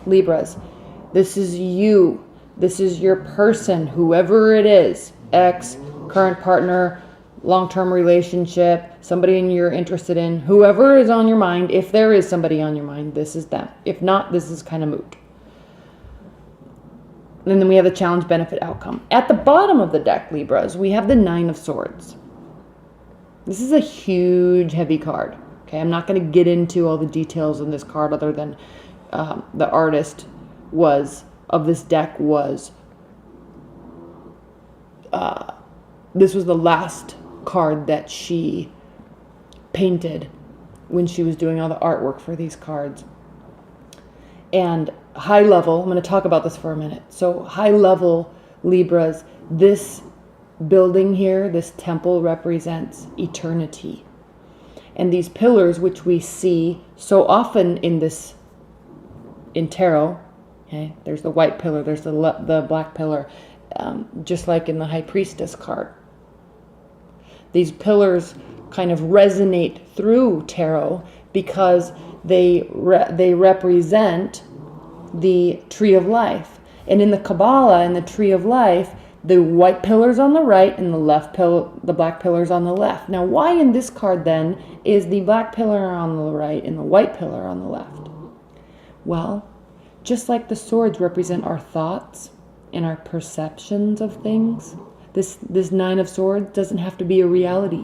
Libras, this is you. This is your person, whoever it is, ex, current partner, long-term relationship, somebody you're interested in, whoever is on your mind. If there is somebody on your mind, this is them. If not, this is kind of moot. And then we have the challenge, benefit, outcome. At the bottom of the deck, Libras, we have the Nine of Swords. This is a huge, heavy card. Okay, I'm not going to get into all the details on this card other than the artist of this deck was, this was the last card that she painted when she was doing all the artwork for these cards. And high level, I'm going to talk about this for a minute. So high level, Libras, this building here, this temple represents eternity. And these pillars, which we see so often in tarot, okay, there's the white pillar, there's the black pillar, just like in the High Priestess card. These pillars kind of resonate through tarot because they represent the tree of life. And in the Kabbalah, in the tree of life, the white pillar's on the right and the black pillar's on the left. Now, why in this card then is the black pillar on the right and the white pillar on the left? Well, just like the swords represent our thoughts and our perceptions of things, this Nine of Swords doesn't have to be a reality.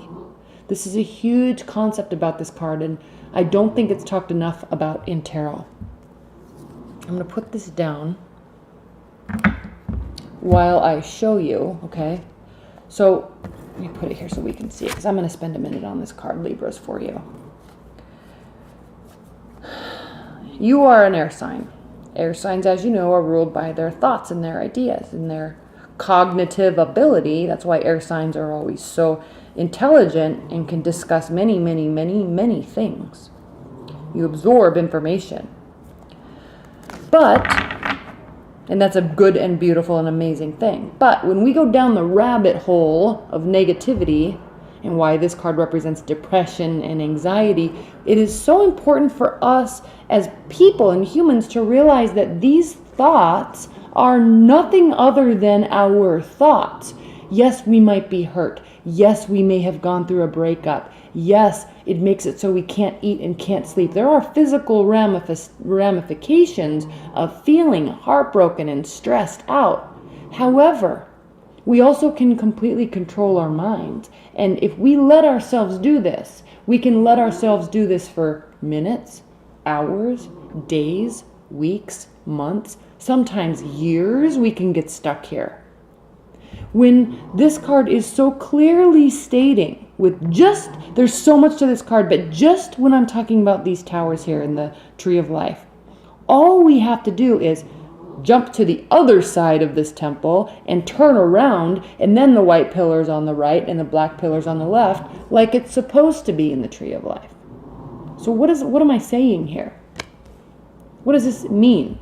This is a huge concept about this card, and I don't think it's talked enough about in tarot. I'm going to put this down while I show you, okay? So let me put it here so we can see it, because I'm going to spend a minute on this card, Libras, for you. You are an air sign. Air signs, as you know, are ruled by their thoughts and their ideas and their cognitive ability. That's why air signs are always so intelligent and can discuss many, many, many, many things. You absorb information. But, and that's a good and beautiful and amazing thing. But when we go down the rabbit hole of negativity and why this card represents depression and anxiety, it is so important for us as people and humans to realize that these thoughts are nothing other than our thoughts. Yes, we might be hurt. Yes, we may have gone through a breakup. Yes, it makes it so we can't eat and can't sleep. There are physical ramifications of feeling heartbroken and stressed out. However, we also can completely control our minds. And if we let ourselves do this, we can let ourselves do this for minutes, hours, days, weeks, months, sometimes years. We can get stuck here. When this card is so clearly stating there's so much to this card, but just when I'm talking about these towers here in the Tree of Life, all we have to do is jump to the other side of this temple and turn around, and then the white pillar's on the right and the black pillar's on the left, like it's supposed to be in the Tree of Life. So what am I saying here? What does this mean?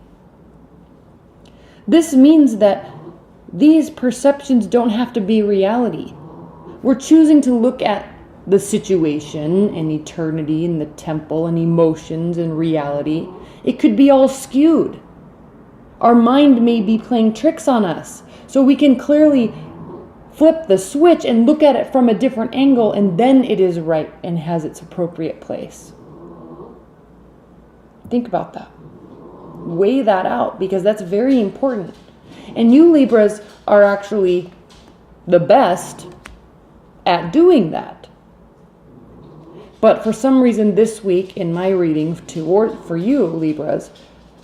This means that these perceptions don't have to be reality. We're choosing to look at the situation and eternity and the temple and emotions and reality. It could be all skewed. Our mind may be playing tricks on us. So we can clearly flip the switch and look at it from a different angle, and then it is right and has its appropriate place. Think about that. Weigh that out, because that's very important. And you Libras are actually the best at doing that. But for some reason this week in my reading for you Libras,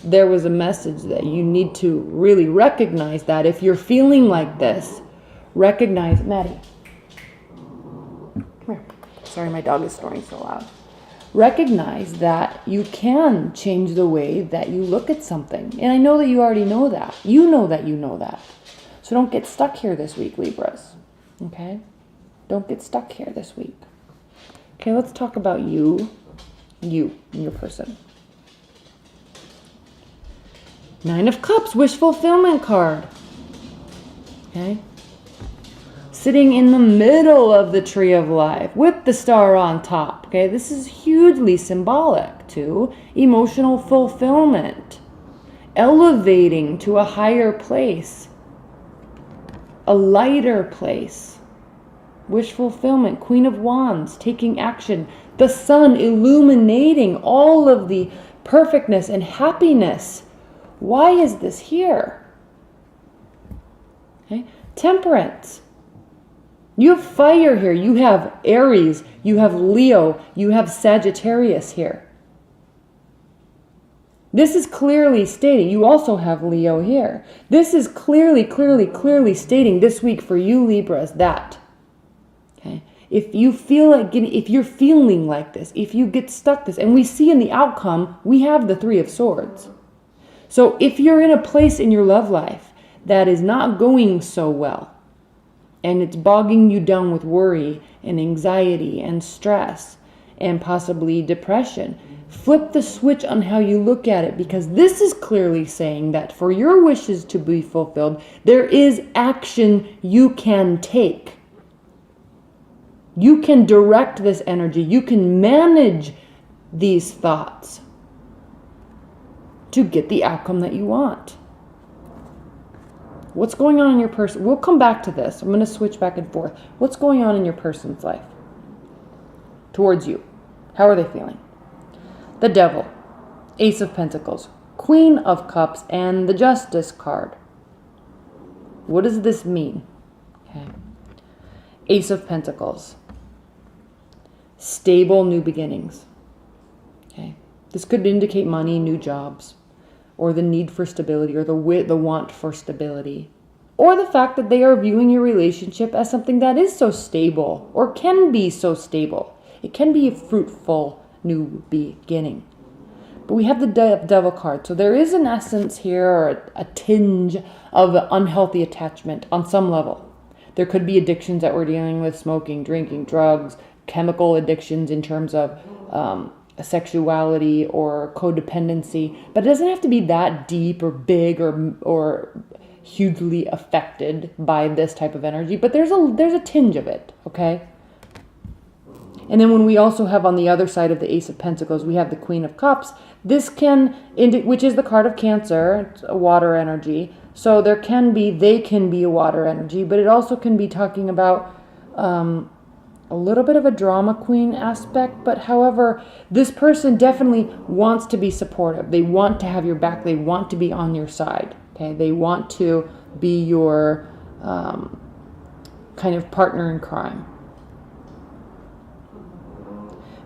there was a message that you need to really recognize that if you're feeling like this, recognize, Maddie, come here. Sorry, my dog is snoring so loud. Recognize that you can change the way that you look at something. And I know that you already know that. You know that you know that. So don't get stuck here this week, Libras. Okay? Don't get stuck here this week. Okay, let's talk about you and your person. Nine of Cups, wish fulfillment card. Okay? Sitting in the middle of the Tree of Life with the star on top. Okay, this is hugely symbolic to emotional fulfillment. elevating to a higher place, a lighter place. Wish fulfillment, Queen of Wands, taking action, the sun illuminating all of the perfectness and happiness. Why is this here? Okay. Temperance. You have fire here. You have Aries. You have Leo. You have Sagittarius here. This is clearly stating, you also have Leo here. This is clearly stating this week for you Libras that, okay, if you feel like if you're feeling like this, if you get stuck this, and we see in the outcome, we have the Three of Swords. So if you're in a place in your love life that is not going so well, and it's bogging you down with worry and anxiety and stress and possibly depression, flip the switch on how you look at it, because this is clearly saying that for your wishes to be fulfilled, there is action you can take. You can direct this energy. You can manage these thoughts to get the outcome that you want. What's going on in your person? We'll come back to this. I'm going to switch back and forth. What's going on in your person's life towards you? How are they feeling? The Devil, Ace of Pentacles, Queen of Cups, and the Justice card. What does this mean? Okay. Ace of Pentacles, stable new beginnings. Okay. This could indicate money, new jobs, or the need for stability, or the want for stability, or the fact that they are viewing your relationship as something that is so stable, or can be so stable. It can be a fruitful new beginning. But we have the Devil card. So there is an essence here, or a tinge of unhealthy attachment on some level. There could be addictions that we're dealing with, smoking, drinking, drugs, chemical addictions in terms of sexuality or codependency. But it doesn't have to be that deep or big or hugely affected by this type of energy. But there's a tinge of it, okay? And then when we also have on the other side of the Ace of Pentacles, we have the Queen of Cups. This can which is the card of Cancer. It's a water energy. So they can be a water energy, but it also can be talking about a little bit of a drama queen aspect. But however, this person definitely wants to be supportive. They want to have your back. They want to be on your side. Okay, they want to be your kind of partner in crime.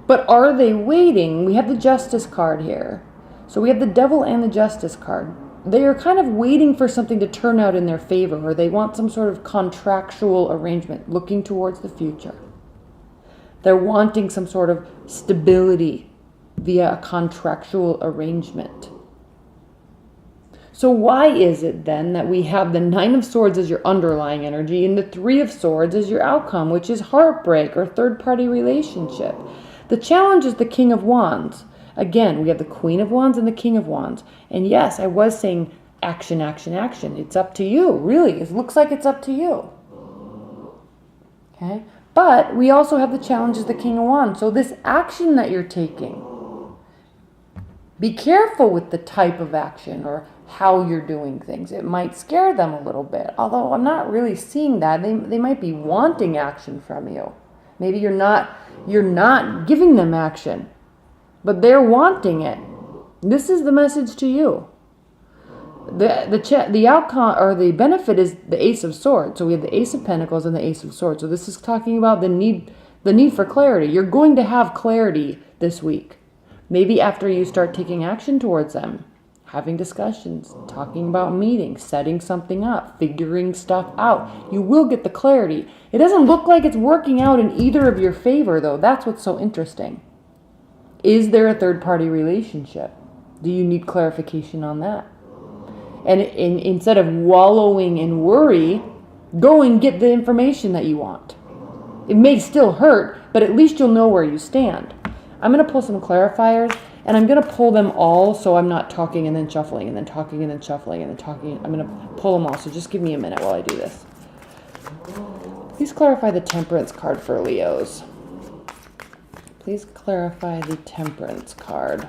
But are they waiting? We have the Justice card here. So we have the Devil and the Justice card. They are kind of waiting for something to turn out in their favor, or they want some sort of contractual arrangement, looking towards the future. They're wanting some sort of stability via a contractual arrangement. So why is it then that we have the Nine of Swords as your underlying energy and the Three of Swords as your outcome, which is heartbreak or third-party relationship? The challenge is the King of Wands. Again, we have the Queen of Wands and the King of Wands. And yes, I was saying action, action, action. It's up to you, really. It looks like it's up to you. Okay? But we also have the challenge is the King of Wands. So this action that you're taking, be careful with the type of action or how you're doing things. It might scare them a little bit. Although I'm not really seeing that. They might be wanting action from you. Maybe you're not giving them action, but they're wanting it. This is the message to you. The outcome or the benefit is the Ace of Swords. So we have the Ace of Pentacles and the Ace of Swords. So this is talking about the need for clarity. You're going to have clarity this week. Maybe after you start taking action towards them, having discussions, talking about meetings, setting something up, figuring stuff out, you will get the clarity. It doesn't look like it's working out in either of your favor, though. That's what's so interesting. Is there a third-party relationship? Do you need clarification on that? And instead of wallowing in worry, go and get the information that you want. It may still hurt, but at least you'll know where you stand. I'm going to pull some clarifiers, and I'm going to pull them all so I'm not talking and then shuffling and then talking and then shuffling and then talking. I'm going to pull them all, so just give me a minute while I do this. Please clarify the Temperance card for Leos. Please clarify the Temperance card.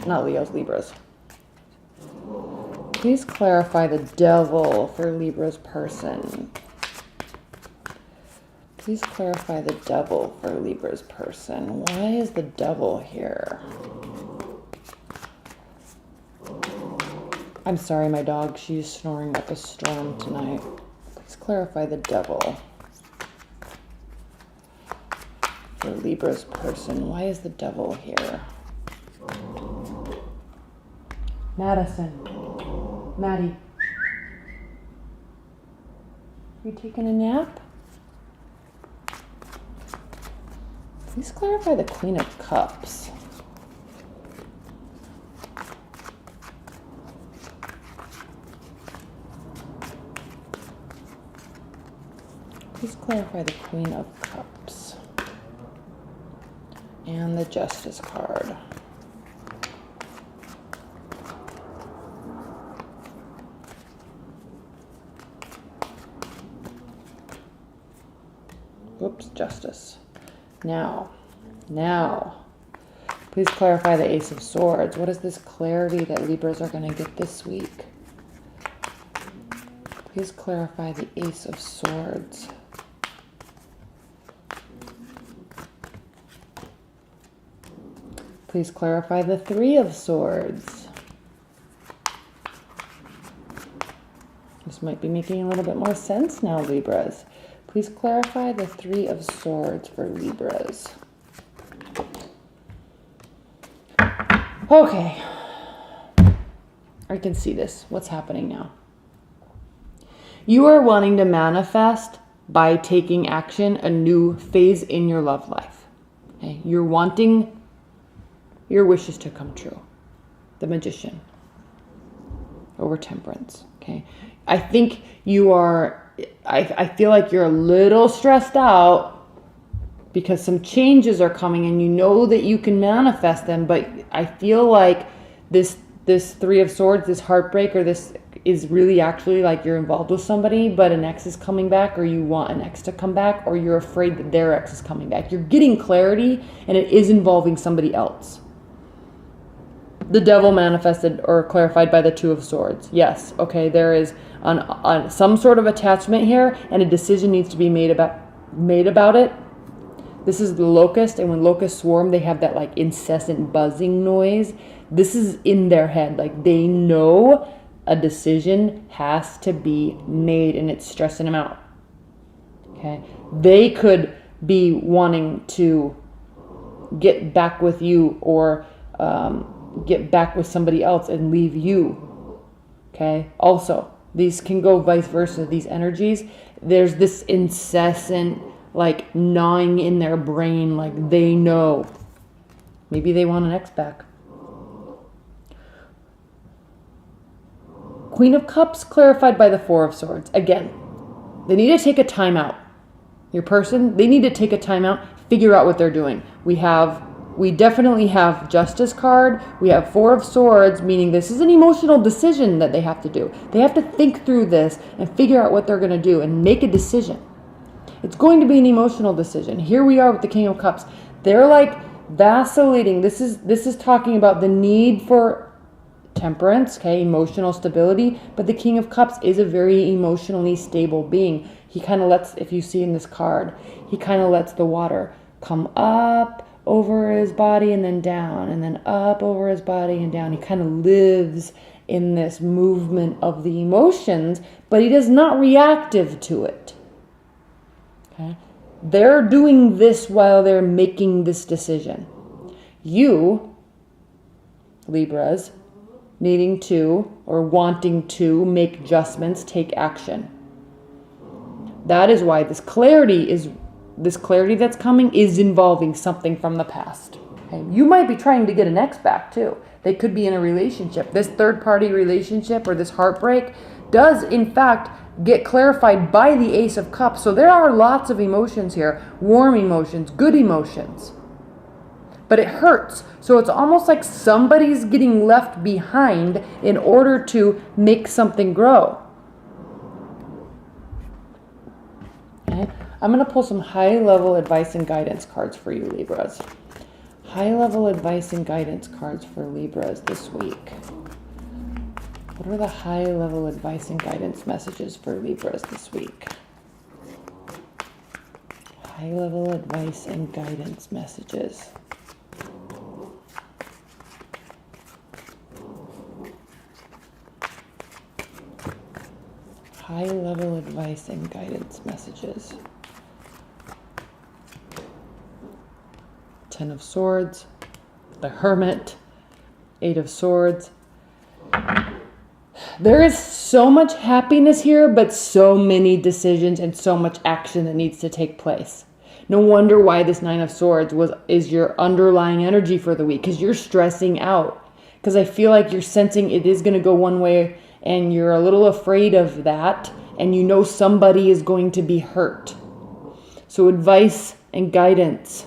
not Leos, Libras. Please clarify the devil for Libra's person. Please clarify the devil for Libra's person. Why is the devil here? I'm sorry, my dog. She's snoring up a storm tonight. Please clarify the devil for Libra's person. Why is the devil here? Madison. Maddie. Are you taking a nap? Please clarify the Queen of Cups. Please clarify the Queen of Cups. And the Justice card. Oops, Justice. Now, please clarify the Ace of Swords. What is this clarity that Libras are going to get this week? Please clarify the Ace of Swords. Please clarify the Three of Swords. This might be making a little bit more sense now, Libras. Please clarify the Three of Swords for Libras. Okay. I can see this. What's happening now? You are wanting to manifest by taking action a new phase in your love life. Okay? You're wanting your wishes to come true. The Magician over Temperance. Okay. I think you are, I feel like you're a little stressed out because some changes are coming and you know that you can manifest them, but I feel like this Three of Swords, this heartbreak, or this is really actually like you're involved with somebody, but an ex is coming back, or you want an ex to come back, or you're afraid that their ex is coming back. You're getting clarity and it is involving somebody else. The devil manifested or clarified by the Two of Swords. Yes, okay, there is on some sort of attachment here, and a decision needs to be made about it. This is the locust, and when locusts swarm, they have that like incessant buzzing noise. This is in their head, like they know a decision has to be made, and it's stressing them out. Okay, they could be wanting to get back with you, or get back with somebody else and leave you. Okay, also these can go vice versa, these energies. There's this incessant like gnawing in their brain, like they know maybe they want an ex back. Queen of Cups clarified by the Four of Swords. Again, they need to take a time out. Your person, they need to take a time out, figure out what they're doing. We definitely have Justice card. We have Four of Swords, meaning this is an emotional decision that they have to do. They have to think through this and figure out what they're going to do and make a decision. It's going to be an emotional decision. Here we are with the King of Cups. They're like vacillating. This is talking about the need for temperance, okay, emotional stability, but the King of Cups is a very emotionally stable being. He kind of lets, if you see in this card, he kind of lets the water come up over his body and then down, and then up over his body and down. He kind of lives in this movement of the emotions, but he is not reactive to it. Okay? They're doing this while they're making this decision. You, Libras, needing to or wanting to make adjustments, take action. That is why this clarity that's coming is involving something from the past. Okay? You might be trying to get an ex back too. They could be in a relationship. This third-party relationship or this heartbreak does, in fact, get clarified by the Ace of Cups. So there are lots of emotions here. Warm emotions, good emotions. But it hurts. So it's almost like somebody's getting left behind in order to make something grow. Okay? I'm going to pull some high-level advice and guidance cards for you, Libras. High-level advice and guidance cards for Libras this week. What are the high-level advice and guidance messages for Libras this week? High-level advice and guidance messages. High-level advice and guidance messages. Ten of Swords, the Hermit, Eight of Swords. There is so much happiness here, but so many decisions and so much action that needs to take place. No wonder why this Nine of Swords is your underlying energy for the week, because you're stressing out. Because I feel like you're sensing it is going to go one way, and you're a little afraid of that, and you know somebody is going to be hurt. So advice and guidance.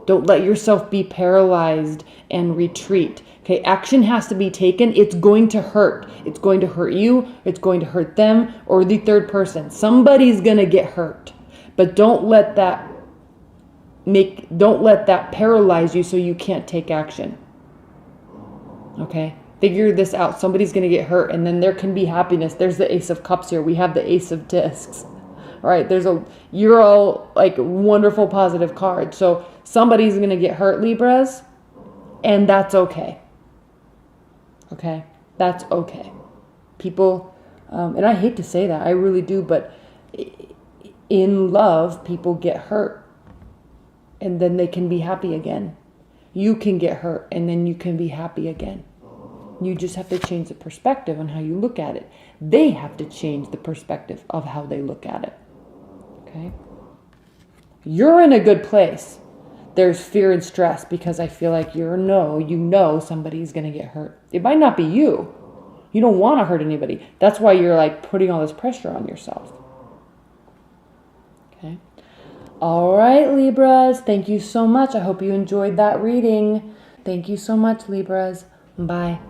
Don't let yourself be paralyzed and retreat. Okay, action has to be taken. It's going to hurt. It's going to hurt you. It's going to hurt them or the third person. Somebody's going to get hurt. But don't let that paralyze you so you can't take action. Okay? Figure this out. Somebody's going to get hurt, and then there can be happiness. There's the Ace of Cups here. We have the Ace of Discs. All right, you're all like wonderful positive cards. So somebody's going to get hurt, Libras, and that's okay. Okay? That's okay. People, and I hate to say that, I really do, but in love, people get hurt, and then they can be happy again. You can get hurt, and then you can be happy again. You just have to change the perspective on how you look at it. They have to change the perspective of how they look at it. Okay? You're in a good place. There's fear and stress because I feel like you know somebody's going to get hurt. It might not be you. You don't want to hurt anybody. That's why you're like putting all this pressure on yourself. Okay? All right, Libras. Thank you so much. I hope you enjoyed that reading. Thank you so much, Libras. Bye.